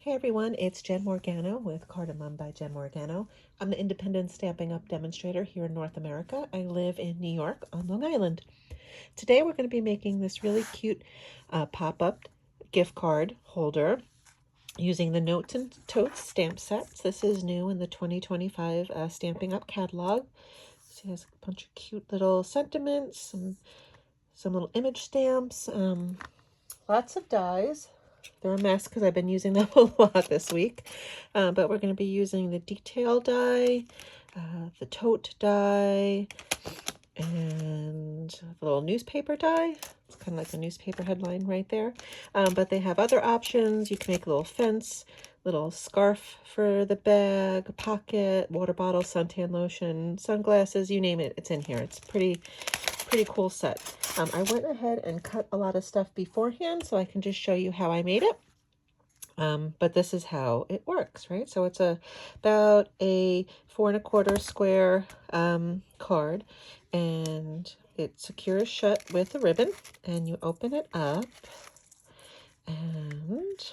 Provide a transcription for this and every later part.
Hey everyone, it's Jen Morgano with Cardamom by Jen Morgano. I'm the independent Stampin' Up! Demonstrator here in North America. I live in New York on Long Island. Today we're going to be making this really cute pop-up gift card holder using the Notes and Totes stamp sets. This is new in the 2025 Stamping Up catalog. So it has a bunch of cute little sentiments, some little image stamps, lots of dies. They're a mess because I've been using them a lot this week. But we're going to be using the detail die, the tote die, and the little newspaper die. It's kind of like a newspaper headline right there. But they have other options. You can make a little fence, little scarf for the bag, a pocket, water bottle, suntan lotion, sunglasses, you name it, it's in here. It's pretty cool set. I went ahead and cut a lot of stuff beforehand so I can just show you how I made it. But this is how it works, right? So it's about a 4 1/4 square card, and it secures shut with a ribbon, and you open it up, and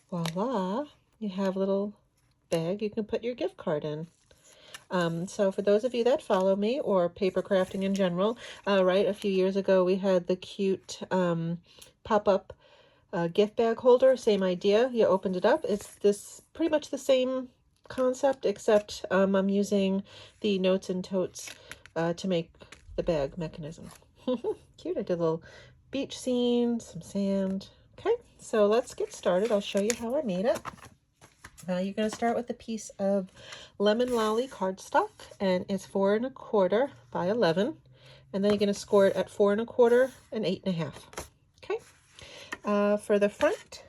voila, you have a little bag you can put your gift card in. So for those of you that follow me or paper crafting in general, right, a few years ago we had the cute pop-up gift bag holder, same idea. You opened it up. It's this pretty much the same concept, except I'm using the Notes and Totes to make the bag mechanism. Cute. I did a little beach scene, some sand. Okay, so let's get started. I'll show you how I made it. You're going to start with a piece of Lemon Lolly cardstock, and it's 4 1/4 by 11, and then you're going to score it at 4 1/4 and 8 1/2. Okay. For the front,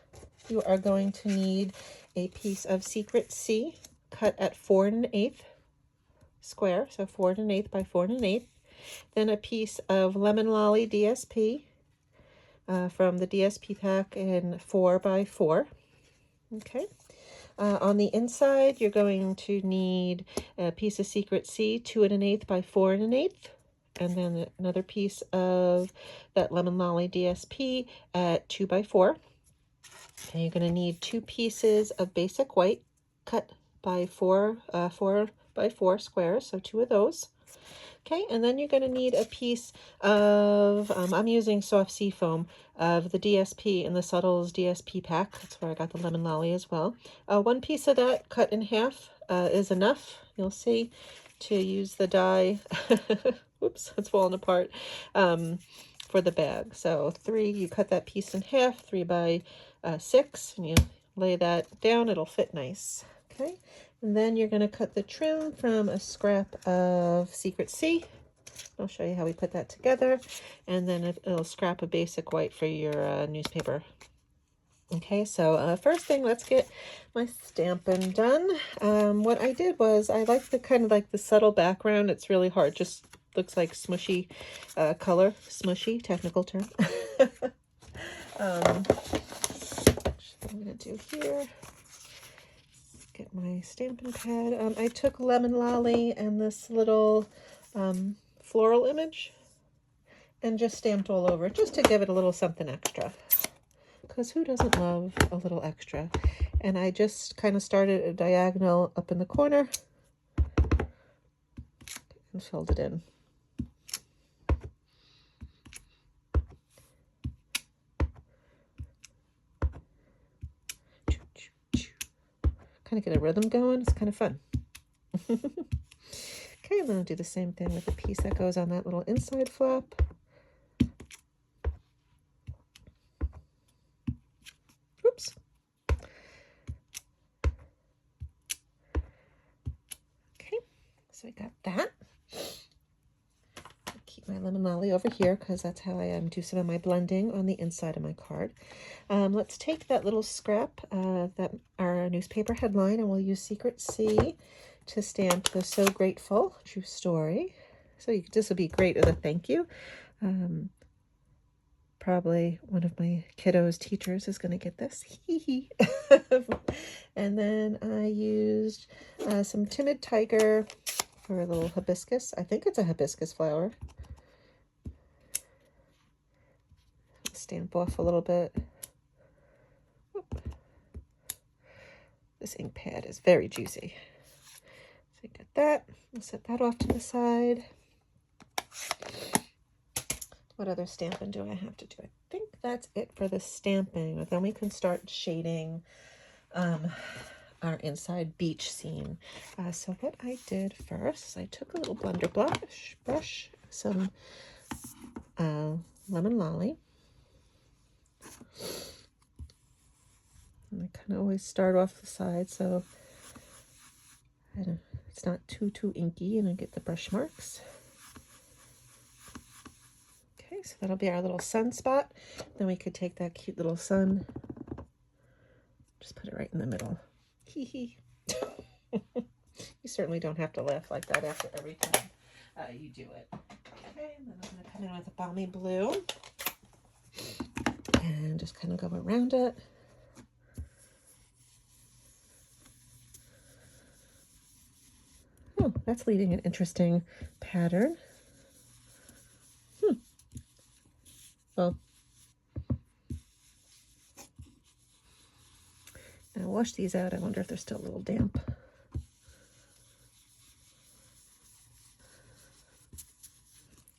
you are going to need a piece of Secret C cut at 4 1/8 square, so 4 1/8 by 4 1/8. Then a piece of Lemon Lolly DSP from the DSP pack in 4 by 4. Okay. On the inside, you're going to need a piece of Secret C, 2 1/8 by 4 1/8, and then another piece of that Lemon Lolly DSP at 2 by 4. And you're going to need 2 pieces of basic white cut by 4 by 4 squares, so 2 of those. Okay, and then you're going to need a piece of, I'm using soft sea foam, of the DSP in the Subtles DSP pack. That's where I got the Lemon Lolly as well. 1 piece of that cut in half is enough, you'll see, to use the die. Oops, it's falling apart, for the bag. So 3, you cut that piece in half, 3 by 6, and you lay that down, it'll fit nice. Okay, and then you're going to cut the trim from a scrap of Secret C. I'll show you how we put that together, and then it'll scrap a basic white for your newspaper. Okay, so first thing, let's get my stamping done. What I did was, I like the kind of like the subtle background. It's really hard, just looks like smushy color. Smushy, technical term. What I'm going to do here, get my stamping pad. I took Lemon Lolly and this little floral image and just stamped all over it, just to give it a little something extra, because who doesn't love a little extra? And I just kind of started a diagonal up in the corner and filled it in. Kind of get a rhythm going. It's kind of fun. Okay, I'm going to do the same thing with the piece that goes on that little inside flap. Oops. Okay, so I got that. I'll keep my Lemon Lolly over here because that's how I do some of my blending on the inside of my card. Let's take that little scrap, that our newspaper headline, and we'll use Secret C to stamp the So Grateful True Story. So this will be great as a thank you. Probably one of my kiddos' teachers is going to get this. And then I used some Timid Tiger for a little hibiscus. I think it's a hibiscus flower. Stamp off a little bit. This ink pad is very juicy. So you got that. We'll set that off to the side. What other stamping do I have to do? I think that's it for the stamping. Then we can start shading our inside beach scene. So what I did first, I took a little blender brush, some lemon lolly. And I kind of always start off the side so it's not too inky and I get the brush marks. Okay, so that'll be our little sunspot. Then we could take that cute little sun, just put it right in the middle. Hee hee. You certainly don't have to laugh like that after every time you do it. Okay, and then I'm going to come in with a balmy blue and just kind of go around it. Oh, that's leaving an interesting pattern. Well, now wash these out. I wonder if they're still a little damp.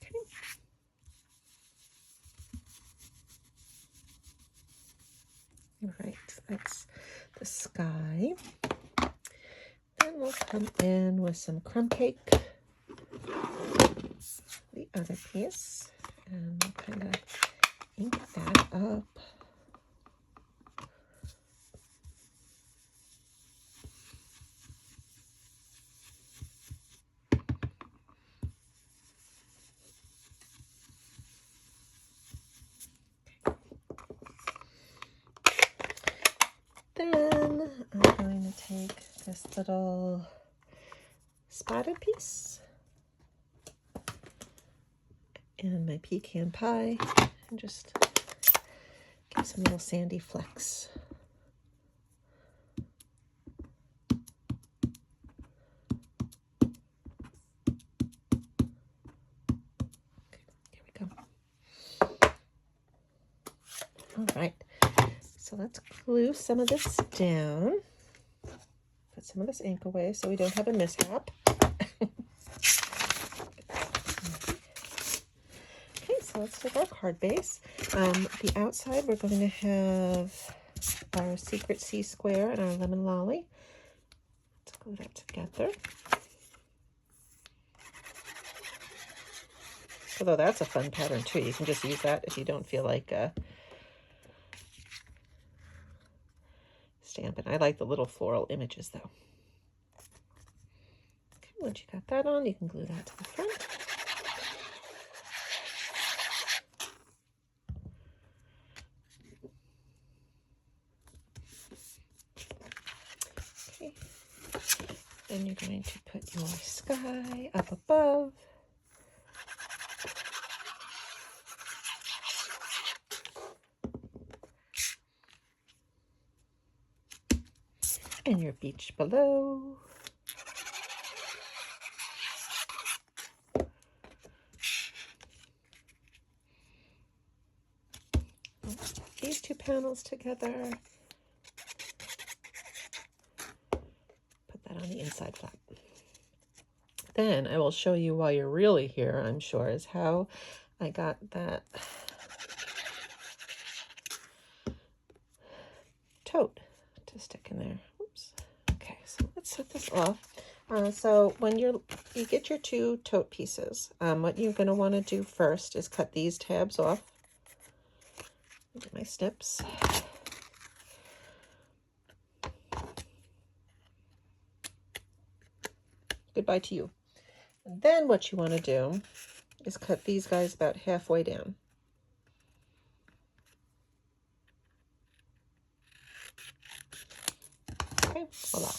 Okay. All right, that's the sky. Then we'll come in with some crumb cake, the other piece, and we'll kind of ink that up. Then I'm going to take this little spotted piece and my pecan pie and just give some little sandy flecks. Okay, here we go. All right. So let's glue some of this down. Put some of this ink away so we don't have a mishap. Okay, so let's take our card base. The outside we're going to have our secret C square and our lemon lolly. Let's glue that together. Although that's a fun pattern too. You can just use that if you don't feel like stamping. I like the little floral images though. Okay, once you got that on, you can glue that to the front. Okay, then you're going to put your sky up above. And your beach below. These two panels together. Put that on the inside flap. Then I will show you while you're really here, I'm sure, is how I got that tote to stick in there. Oops. Okay, so let's set this off. So when you get your two tote pieces, what you're going to want to do first is cut these tabs off. Get my snips. Goodbye to you. And then what you want to do is cut these guys about halfway down. Okay, voila.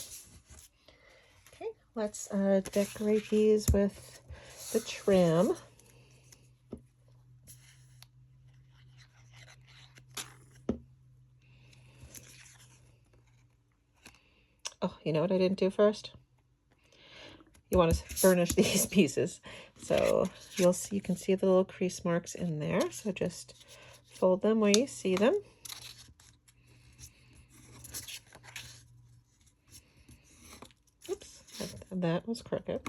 Okay, let's decorate these with the trim. Oh, you know what I didn't do first? You want to burnish these pieces. So you can see the little crease marks in there. So just fold them where you see them. That was crooked.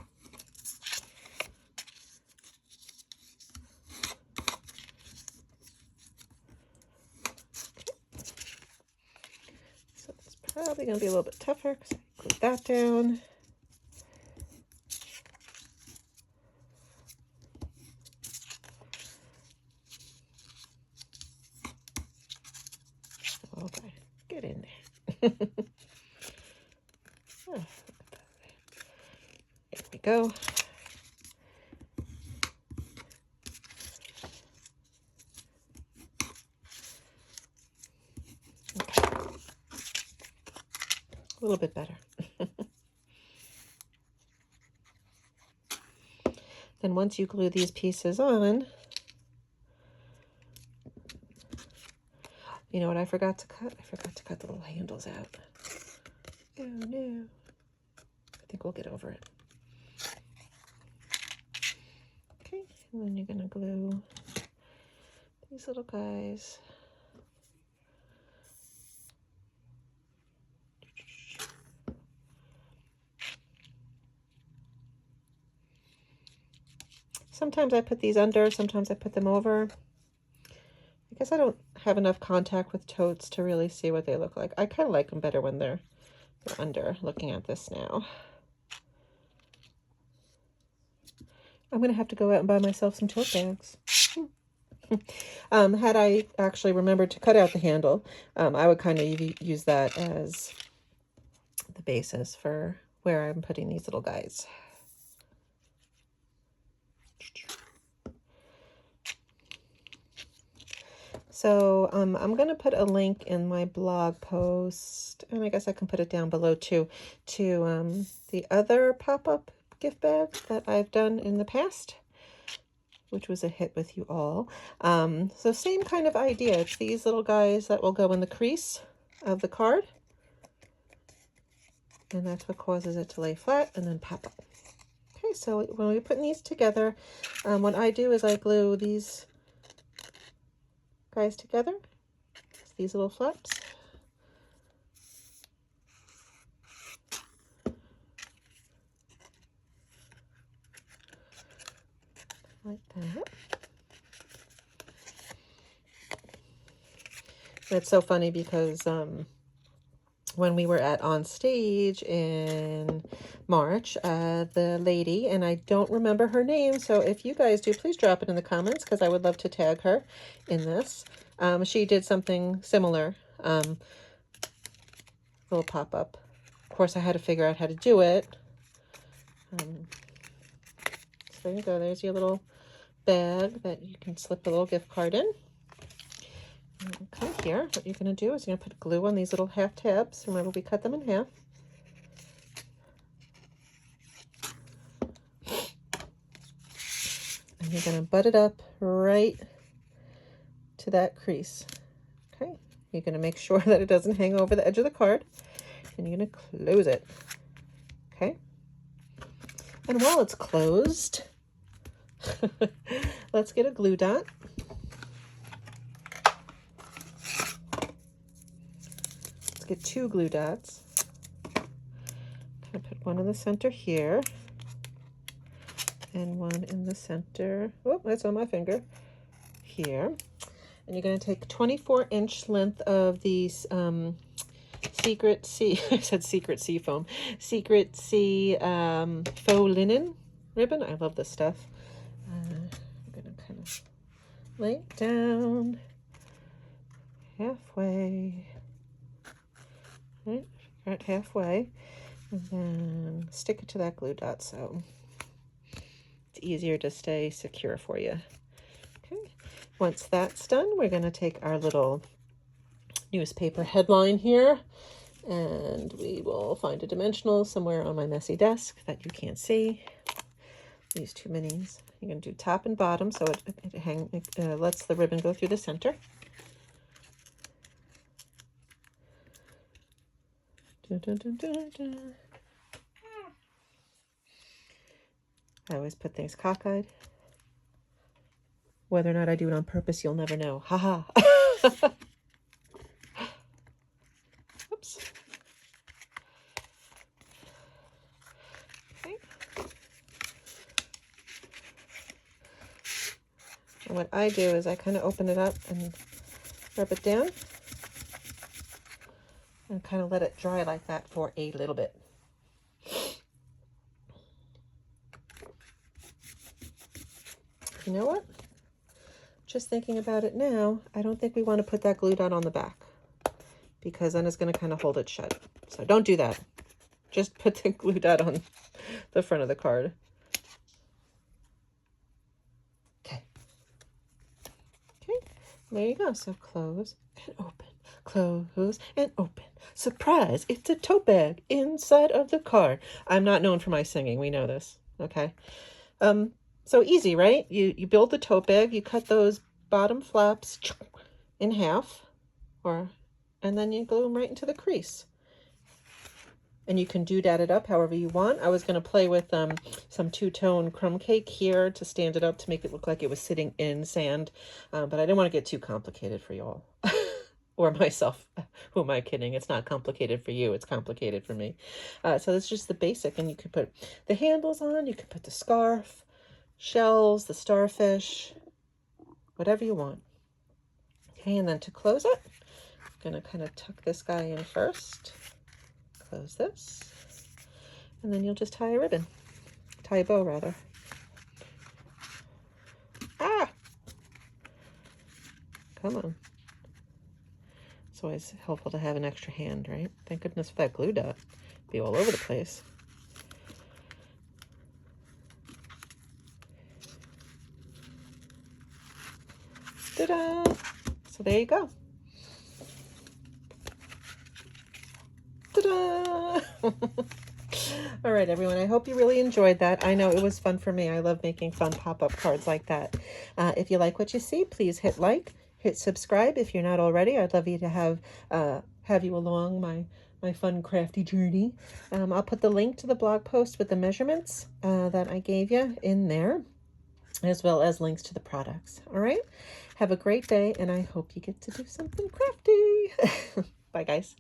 So it's probably going to be a little bit tougher because I glued that down. Okay, get in there. Oh, there we go. Okay. A little bit better. Then once you glue these pieces on, you know what I forgot to cut? I forgot to cut the little handles out. Oh no. I think we'll get over it. Okay, and then you're going to glue these little guys. Sometimes I put these under, sometimes I put them over. I guess I don't have enough contact with totes to really see what they look like. I kind of like them better when they're under, looking at this now. I'm going to have to go out and buy myself some tote bags. Had I actually remembered to cut out the handle, I would kind of use that as the basis for where I'm putting these little guys. So I'm going to put a link in my blog post, and I guess I can put it down below too, to the other pop-up gift bag that I've done in the past, which was a hit with you all. So same kind of idea. It's these little guys that will go in the crease of the card, and that's what causes it to lay flat and then pop up. Okay, so when we're putting these together, what I do is I glue these guys together, these little flaps. Like that. It's so funny because when we were on stage in March, the lady, and I don't remember her name, so if you guys do, please drop it in the comments because I would love to tag her in this. She did something similar, little pop-up. Of course, I had to figure out how to do it. So there you go. There's your little bag that you can slip a little gift card in. Okay, here, what you're going to do is you're going to put glue on these little half tabs. Remember, we cut them in half. And you're going to butt it up right to that crease. Okay, you're going to make sure that it doesn't hang over the edge of the card. And you're going to close it. Okay. And while it's closed, let's get a glue dot. Get 2 glue dots. I put one in the center here and one in the center. Oh, that's on my finger here. And you're going to take 24-inch length of these Secret Sea, I said Secret Sea foam, Secret Sea faux linen ribbon. I love this stuff. I'm going to kind of lay it down halfway. Right halfway, and then stick it to that glue dot so it's easier to stay secure for you. Okay, once that's done, we're going to take our little newspaper headline here, and we will find a dimensional somewhere on my messy desk that you can't see. These 2 minis. You're going to do top and bottom so it lets the ribbon go through the center. Dun, dun, dun, dun, dun. I always put things cockeyed. Whether or not I do it on purpose, you'll never know. Haha. Oops. And what I do is I kind of open it up and rub it down and kind of let it dry like that for a little bit. You know what? Just thinking about it now, I don't think we want to put that glue dot on the back because then it's going to kind of hold it shut. So don't do that. Just put the glue dot on the front of the card. Okay. Okay, there you go. So close and open, close and open. Surprise, it's a tote bag inside of the card. I'm not known for my singing. We know this. Okay. So easy, right? You build the tote bag, you cut those bottom flaps in half, and then you glue them right into the crease. And you can doodad it up however you want. I was going to play with some two-tone crumb cake here to stand it up to make it look like it was sitting in sand, but I didn't want to get too complicated for you all. Or myself. Who am I kidding? It's not complicated for you. It's complicated for me. So that's just the basic. And you can put the handles on. You can put the scarf, shells, the starfish, whatever you want. Okay, and then to close it, I'm going to kind of tuck this guy in first. Close this. And then you'll just tie a ribbon. Tie a bow, rather. Ah! Come on. It's always helpful to have an extra hand, right? Thank goodness for that glue dot. Be all over the place. Ta-da! So there you go. Ta-da! All right, everyone. I hope you really enjoyed that. I know it was fun for me. I love making fun pop-up cards like that. If you like what you see, please hit like. Hit subscribe if you're not already. I'd love you to have you along my fun crafty journey. I'll put the link to the blog post with the measurements that I gave you in there, as well as links to the products. All right? Have a great day, and I hope you get to do something crafty. Bye, guys.